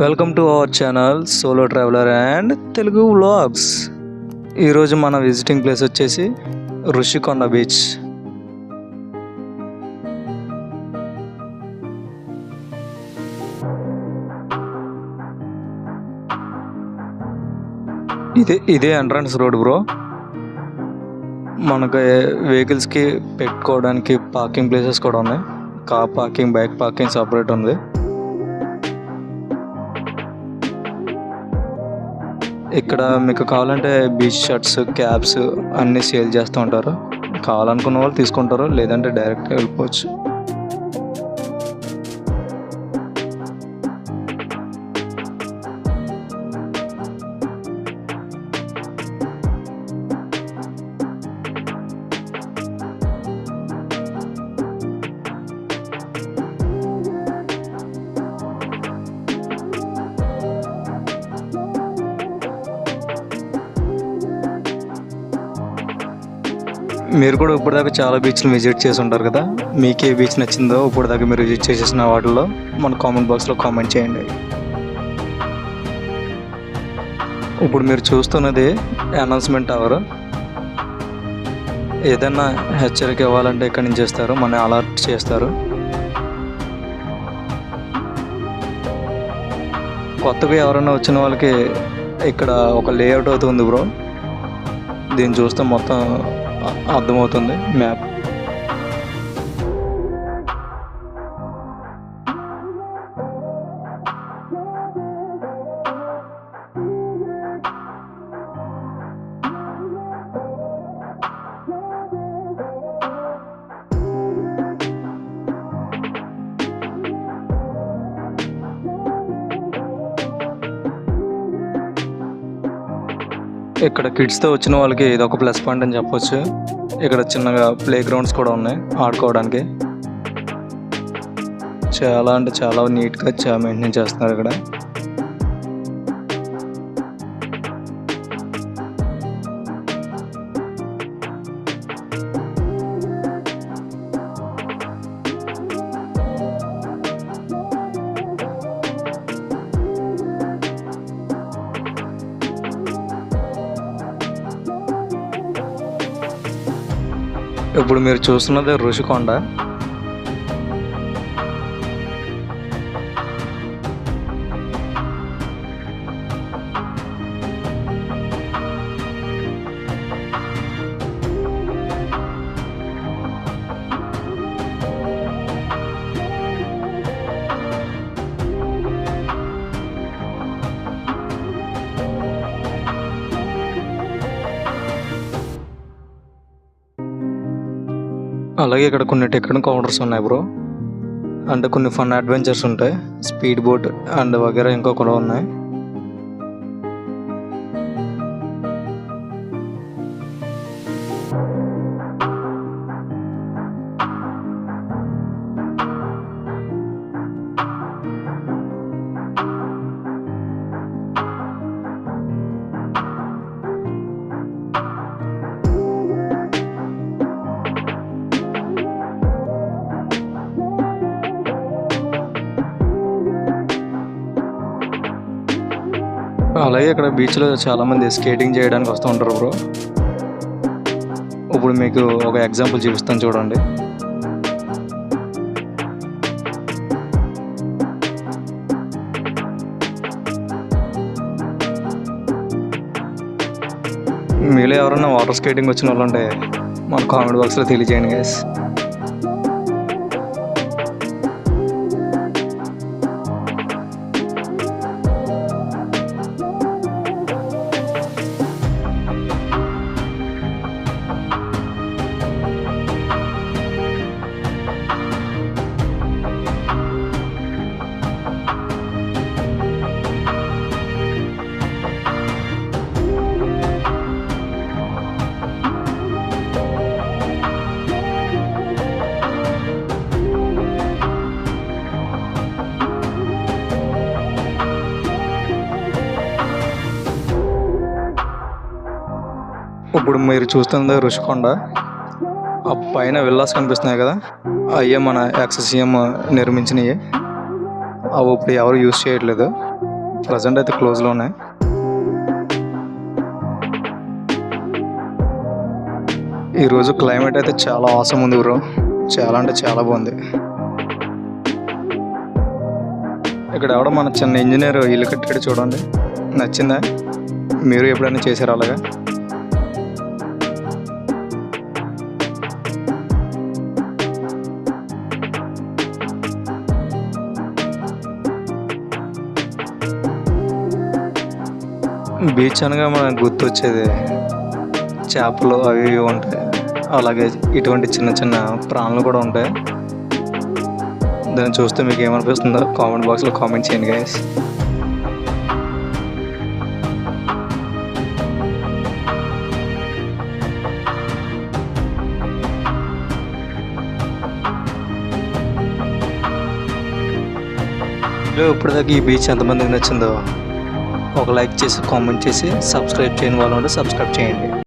Welcome to our channel solo traveller and Telugu vlogs. ఈరోజు మన visiting place వచ్చేసి Rushikonda beach. ఇదే ఎంట్రన్స్ రోడ్ బ్రో. మనకి వెహికల్స్కి పెట్టుకోవడానికి పార్కింగ్ ప్లేసెస్ కూడా ఉన్నాయి. Car parking, bike parking separate ఉంది. ఇక్కడ మీకు కావాలంటే బీచ్ షర్ట్స్, క్యాప్స్ అన్నీ సేల్ చేస్తూ ఉంటారు. కావాలనుకున్న వాళ్ళు తీసుకుంటారు, లేదంటే డైరెక్ట్గా వెళ్ళిపోవచ్చు. మీరు కూడా ఇప్పటిదాకా చాలా బీచ్లు విజిట్ చేసి ఉంటారు కదా. మీకు ఏ బీచ్ నచ్చిందో ఇప్పటిదాకా మీరు విజిట్ చేసేసిన వాటిల్లో మన కామెంట్ బాక్స్లో కామెంట్ చేయండి. ఇప్పుడు మీరు చూస్తున్నది అనౌన్స్మెంట్ టవర్. ఏదైనా హెచ్చరిక ఇవ్వాలంటే ఇక్కడి నుంచి చేస్తారు, మన అలర్ట్ చేస్తారు. కొత్తగా ఎవరైనా వచ్చిన వాళ్ళకి ఇక్కడ ఒక లేఅవుట్ అవుతుంది బ్రో. దీన్ని చూస్తే మొత్తం అర్థమవుతుంది మ్యాప్. ఇక్కడ కిడ్స్తో వచ్చిన వాళ్ళకి ఇది ఒక ప్లస్ పాయింట్ అని చెప్పొచ్చు. ఇక్కడ చిన్నగా ప్లే గ్రౌండ్స్ కూడా ఉన్నాయి ఆడుకోవడానికి. చాలా అంటే చాలా నీట్గా మెయింటైన్ చేస్తున్నారు ఇక్కడ. ఇప్పుడు మీరు చూస్తున్నది ఋషికొండ. అలాగే ఇక్కడ కొన్ని టికెట్ కౌంటర్స్ ఉన్నాయి బ్రో. అంటే కొన్ని ఫన్ అడ్వెంచర్స్ ఉంటాయి, స్పీడ్ బోట్ అండ్ వగేరా ఇంకా కూడా ఉన్నాయి. అలాగే ఇక్కడ బీచ్లో చాలామంది స్కేటింగ్ చేయడానికి వస్తూ ఉంటారు బ్రో. ఇప్పుడు మీకు ఒక ఎగ్జాంపుల్ చూపిస్తాను చూడండి. మీలో ఎవరైనా వాటర్ స్కేటింగ్ వచ్చిన వాళ్ళు ఉంటే మన కామెంట్ బాక్స్లో తెలియజేయండి గైస్. ఇప్పుడు మీరు చూస్తుంది ఋషికొండ. ఆ పైన విల్లాస్ కనిపిస్తున్నాయి కదా, అయ్యే మన ఎక్స్ సీఎం నిర్మించినవి. అవి ఇప్పుడు ఎవరు యూజ్ చేయట్లేదు. ప్రజెంట్ అయితే క్లోజ్లో ఉన్నాయి. ఈరోజు క్లైమేట్ అయితే చాలా ఆసం ఉంది బ్రో. చాలా అంటే చాలా బాగుంది. ఇక్కడ ఎవడో మన చిన్న ఇంజనీర్ ఇల్లు కట్టాడు చూడండి. నచ్చిందా? మీరు ఎప్పుడైనా చేశారు అలాగా? బీచ్ అనగా మనకు గుర్తొచ్చేది చేపలు అవి ఇవి ఉంటాయి. అలాగే ఇటువంటి చిన్న చిన్న ప్రాణులు కూడా ఉంటాయి. దాన్ని చూస్తే మీకు ఏమనిపిస్తుందో కామెంట్ బాక్స్లో కామెంట్ చేయండి గైస్. ఇప్పటిదాకా ఈ బీచ్ ఎంతమందికి నచ్చిందో ఒక లైక్ చేసి కామెంట్ చేసి సబ్స్క్రైబ్ చేయని వాళ్ళు ఉంటే సబ్స్క్రైబ్ చేయండి.